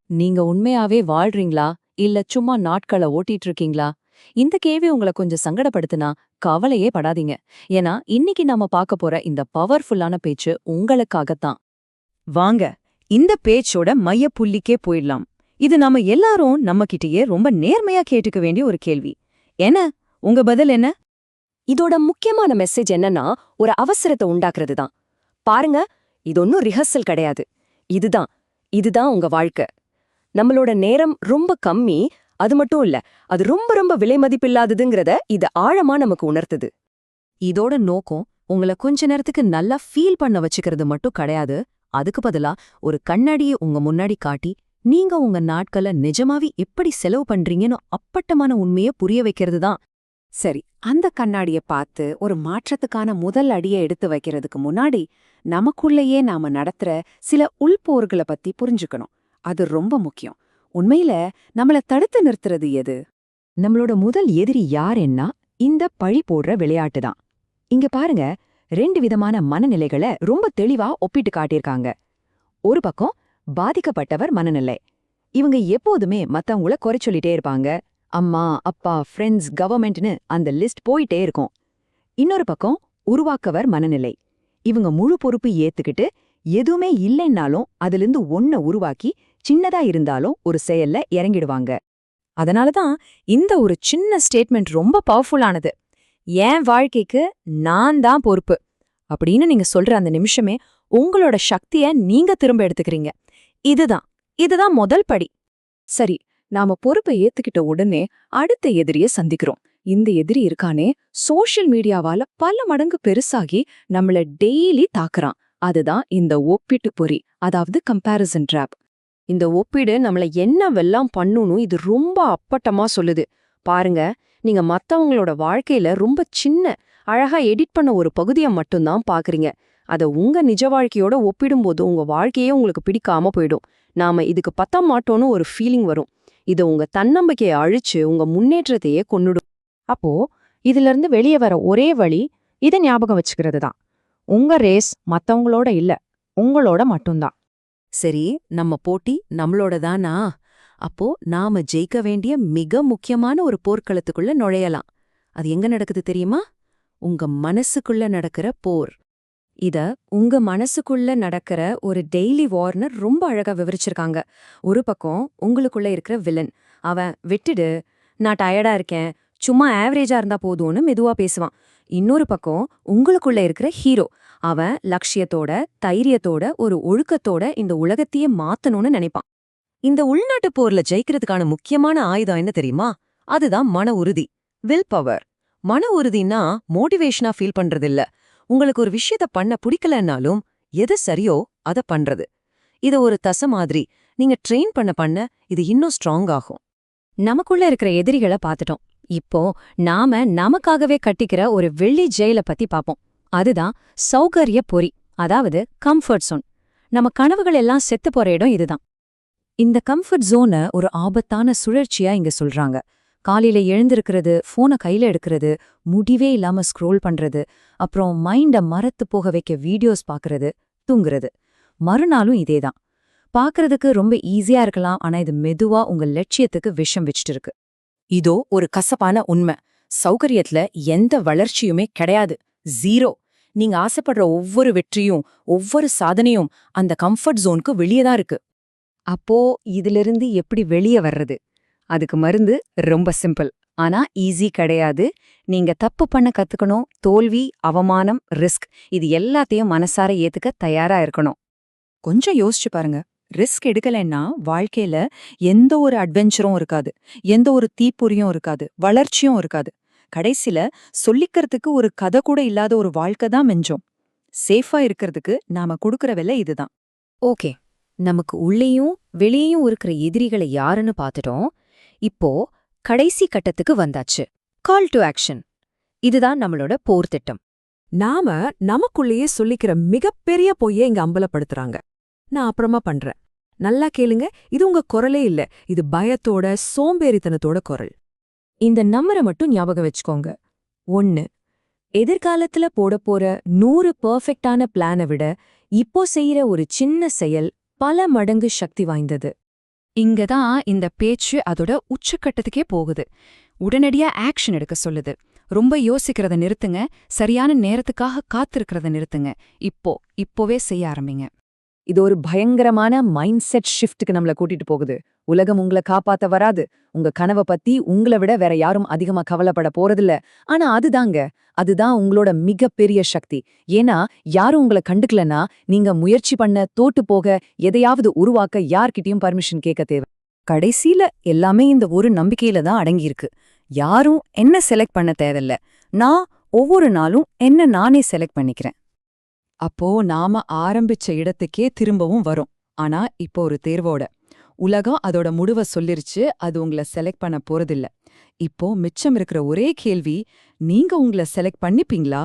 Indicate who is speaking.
Speaker 1: நீங்க உண்மையாவே வாழ்றீங்களா இல்ல சும்மா நாட்கள ஓட்டிட்டு இருக்கீங்களா? இந்த கேள்வி உங்கள கொஞ்சம் சங்கடப்படுத்துனா கவலையே படாதீங்க. ஏன்னா இன்னைக்கு நாம பார்க்க போற இந்த பவர்ஃபுல்லான பேச்சு உங்களுக்காகத்தான்.
Speaker 2: வாங்க இந்த பேச்சோட மையப்புள்ளிக்கே போயிடலாம். இது நாம எல்லாரும் நம்மகிட்டயே ரொம்ப நேர்மையா கேட்டுக்க வேண்டிய ஒரு கேள்வி. என்ன உங்க பதில் என்ன?
Speaker 3: இதோட முக்கியமான மெசேஜ் என்னன்னா, ஒரு அவசரத்தை உண்டாக்குறது தான். பாருங்க, இது ஒன்னும் ரிஹர்சல் கிடையாது. இதுதான் இதுதான் உங்க வாழ்க்கை. நம்மளோட நேரம் ரொம்ப கம்மி. அது மட்டும் இல்ல, அது ரொம்ப ரொம்ப விலை மதிப்பில்லாததுங்கிறத இது ஆழமா நமக்கு உணர்த்துது.
Speaker 2: இதோட நோக்கம் உங்கள கொஞ்ச நேரத்துக்கு நல்லா ஃபீல் பண்ண வச்சுக்கிறது மட்டும் கிடையாது. அதுக்கு பதிலா ஒரு கண்ணாடியை உங்க முன்னாடி காட்டி நீங்க உங்க நாட்கள நிஜமாவே எப்படி செலவு பண்றீங்கன்னு அப்பட்டமான உண்மைய புரிய வைக்கிறது தான்.
Speaker 4: சரி, அந்த கண்ணாடிய பார்த்து ஒரு மாற்றத்துக்கான முதல் அடியை எடுத்து வைக்கிறதுக்கு முன்னாடி நமக்குள்ளேயே நாம நடத்துற சில உள்போர்கள பத்தி புரிஞ்சுக்கணும். அது ரொம்ப முக்கியம். உண்மையில நம்மள தடுத்து நிறுத்துறது எது?
Speaker 2: நம்மளோட முதல் எதிரி யாருன்னா இந்த பழி போடுற விளையாட்டு தான். இங்க பாருங்க, 2 விதமான மனநிலைகளை ரொம்ப தெளிவா ஒப்பிட்டு காட்டியிருக்காங்க. ஒரு பக்கம் பாதிக்கப்பட்டவர் மனநிலை. இவங்க எப்போதுமே மத்தவங்கள குறை சொல்லிட்டே இருப்பாங்க. அம்மா, அப்பா, ஃப்ரெண்ட்ஸ், கவர்மெண்ட்னு அந்த லிஸ்ட் போயிட்டே இருக்கும். இன்னொரு பக்கம் உருவாக்கவர் மனநிலை. இவங்க முழு பொறுப்பு ஏத்துக்கிட்டு எதுவுமே இல்லைன்னாலும் அதிலிருந்து ஒன்ன உருவாக்கி சின்னதா இருந்தாலும் ஒரு செயல்ல இறங்கிடுவாங்க.
Speaker 1: அதனாலதான் இந்த ஒரு சின்ன ஸ்டேட்மெண்ட் ரொம்ப பவர்ஃபுல்லானது. என் வாழ்க்கைக்கு நான் தான் பொறுப்பு அப்படின்னு நீங்க சொல்ற அந்த நிமிஷமே உங்களோட சக்திய நீங்க திரும்ப எடுத்துக்கிறீங்க. இதுதான் முதல் படி. சரி, நாம பொறுப்பை ஏத்துக்கிட்ட உடனே அடுத்த எதிரிய சந்திக்கிறோம். இந்த எதிரி இருக்கானே, சோஷியல் மீடியாவால பல மடங்கு பெருசாகி நம்மள டெய்லி தாக்குறான். அதுதான் இந்த ஒப்பீட்டு பொறி, அதாவது கம்பேரிசன் ட்ராப்.
Speaker 3: இந்த ஒப்பீடு நம்மள என்னவெல்லாம் பண்ணணும் இது ரொம்ப அப்பட்டமா சொல்லுது. பாருங்க, நீங்க மத்தவங்களோட வாழ்க்கையில ரொம்ப சின்ன, அழகா எடிட் பண்ண ஒரு பகுதியை மட்டும்தான் பாக்குறீங்க. அத உங்க நிஜ வாழ்க்கையோட ஒப்பிடும்போது உங்க வாழ்க்கையே உங்களுக்கு பிடிக்காம போயிடும். நாம இதுக்கு பத்த மாட்டோம்னு ஒரு ஃபீலிங் வரும். இது உங்க தன்னம்பிக்கையை அழிச்சு உங்க முன்னேற்றத்தையே கொன்னுடும்.
Speaker 1: அப்போ இதுல இருந்து வெளியே வர ஒரே வழி இதை ஞாபகம் வச்சுக்கிறது தான். உங்க ரேஸ் மத்தவங்களோட இல்ல, உங்களோட மட்டும்தான்.
Speaker 2: சரி, நம்ம போட்டி நம்மளோட தானா? அப்போ நாம ஜெயிக்க வேண்டிய மிக முக்கியமான ஒரு போர்க்களத்துக்குள்ள நுழையலாம். அது எங்க நடக்குது தெரியுமா? உங்க மனசுக்குள்ள நடக்கிற போர்.
Speaker 3: இத உங்க மனசுக்குள்ள நடக்கிற ஒரு டெய்லி வார்னு ரொம்ப அழகா விவரிச்சிருக்காங்க. ஒரு பக்கம் உங்களுக்குள்ள இருக்கிற வில்லன். அவன் விட்டுடு, நான் டயர்டா இருக்கேன், சும்மா ஆவரேஜா இருந்தா போதும்னு மெதுவா பேசுவான். இன்னொரு பக்கம் உங்களுக்குள்ள இருக்கிற ஹீரோ. அவன் லட்சியத்தோட, தைரியத்தோட, ஒரு ஒழுக்கத்தோட இந்த உலகத்தையே மாத்தணும்னு நினைப்பான்.
Speaker 2: இந்த உள்நாட்டு போர்ல ஜெயிக்கிறதுக்கான முக்கியமான ஆயுதம் என்ன தெரியுமா? அதுதான் மன உறுதி, வில் பவர். மன உறுதினா மோட்டிவேஷனா ஃபீல் பண்றதில்ல. உங்களுக்கு ஒரு விஷயத்த பண்ண பிடிக்கலன்னாலும் எது சரியோ அத பண்றது. இத ஒரு தசை மாதிரி நீங்க ட்ரெயின் பண்ண இது இன்னும் ஸ்ட்ராங் ஆகும்.
Speaker 3: நமக்குள்ள இருக்கிற எதிரிகளை பார்த்துட்டோம். இப்போ நாம நமக்காகவே கட்டிக்கிற ஒரு வெள்ளி ஜெயில பத்தி பாப்போம். அதுதான் சௌகரிய பொறி, அதாவது கம்ஃபர்ட் ஜோன். நம்ம கனவுகள் எல்லாம் செத்து போற இடம் இதுதான்.
Speaker 1: இந்த கம்ஃபர்ட் ஜோனை ஒரு ஆபத்தான சுழற்சியா இங்க சொல்றாங்க. காலையில எழுந்திருக்கிறது, போனை கையில எடுக்கிறது, முடிவே இல்லாம ஸ்க்ரோல் பண்றது, அப்புறம் மைண்ட மரத்து போக வைக்க வீடியோஸ் பாக்குறது, தூங்குறது. மறுநாளும் இதேதான். பாக்குறதுக்கு ரொம்ப ஈஸியா இருக்கலாம், ஆனா இது மெதுவா உங்க லட்சியத்துக்கு விஷம் வச்சிட்டு இருக்கு.
Speaker 2: இதோ ஒரு கசப்பான உண்மை. சௌகரியத்துல எந்த வளர்ச்சியுமே கிடையாது. ஜீரோ. நீங்க ஆசைப்படுற ஒவ்வொரு வெற்றியும், ஒவ்வொரு சாதனையும் அந்த கம்ஃபர்ட் ஜோனுக்கு வெளியேதான் இருக்கு.
Speaker 3: அப்போ இதிலிருந்து எப்படி வெளியே வர்றது? அதுக்கு மருந்து ரொம்ப சிம்பிள், ஆனா ஈஸி கிடையாது. நீங்க தப்பு பண்ண கத்துக்கணும். தோல்வி, அவமானம், ரிஸ்க், இது எல்லாத்தையும் மனசார ஏத்துக்க தயாரா இருக்கணும்.
Speaker 2: கொஞ்சம் யோசிச்சு பாருங்க. ரிஸ்க் எடுக்கலைன்னா வாழ்க்கையில எந்த ஒரு அட்வென்ச்சரும் இருக்காது, எந்த ஒரு தீப்பொறியும் இருக்காது, வளர்ச்சியும் இருக்காது. கடைசில சொல்லிக்கிறதுக்கு ஒரு கதை கூட இல்லாத ஒரு வாழ்க்கை தான் மிஞ்சம். சேஃபா இருக்கிறதுக்கு நாம கொடுக்கற விலை இதுதான்.
Speaker 3: ஓகே, நமக்கு உள்ளேயும் வெளியேயும் இருக்கிற எதிரிகளை யாருன்னு பார்த்துட்டோம். இப்போ கடைசி கட்டத்துக்கு வந்தாச்சு. Call to action. இதுதான் நம்மளோட போர் திட்டம்.
Speaker 5: நாம நமக்குள்ளேயே சொல்லிக்கிற மிகப்பெரிய பொய்யை இங்க அம்பலப்படுத்துறாங்க. நான் அப்புறமா பண்றேன், நல்லா கேளுங்க. இது உங்க குரலே இல்ல, இது பயத்தோட, சோம்பேறித்தனத்தோட குரல்.
Speaker 1: இந்த நம்பரை மட்டும் ஞாபகம் வச்சுக்கோங்க. 1. எதிர்காலத்துல போற 100 பெர்ஃபெக்டான பிளானை விட இப்போ செய்யற ஒரு சின்ன செயல் பல மடங்கு சக்தி வாய்ந்தது.
Speaker 6: இங்க தான் இந்த பேச்சு அதோட உச்சக்கட்டத்துக்கே போகுது. உடனடியா ஆக்ஷன் எடுக்க சொல்லுது. ரொம்ப யோசிக்கிறத நிறுத்துங்க, சரியான நேரத்துக்காக காத்திருக்கிறத நிறுத்துங்க, இப்போவே செய்ய ஆரம்பிங்க.
Speaker 2: இது ஒரு பயங்கரமான மைண்ட் செட் ஷிஃப்ட்டுக்கு நம்மள கூட்டிட்டு போகுது. உலகம் உங்கள காப்பாத்த வராது. உங்க கனவை பத்தி உங்களை விட வேற யாரும் அதிகமா கவலைப்பட போறதில்ல. ஆனா அதுதான் உங்களோட மிகப்பெரிய சக்தி. ஏன்னா யாரும் உங்களை கண்டுக்கலனா நீங்க முயற்சி பண்ண, தோட்டு போக, எதையாவது உருவாக்க யார்கிட்டயும் பர்மிஷன் கேட்க தேவை.
Speaker 6: கடைசியில எல்லாமே இந்த ஒரு நம்பிக்கையில தான் அடங்கியிருக்கு. யாரும் என்ன செலக்ட் பண்ண தேவையில்ல, நான் ஒவ்வொரு நாளும் என்ன நானே செலக்ட் பண்ணிக்கிறேன்.
Speaker 2: அப்போ நாம ஆரம்பிச்ச இடத்துக்கே திரும்பவும் வரும். ஆனா இப்போ ஒரு தேர்வோட. உலகம் அதோட முடிவை சொல்லிருச்சு, அது உங்களை செலக்ட் பண்ண போறதில்ல. இப்போ மிச்சம் இருக்கிற ஒரே கேள்வி, நீங்க உங்களை செலக்ட் பண்ணிப்பீங்களா?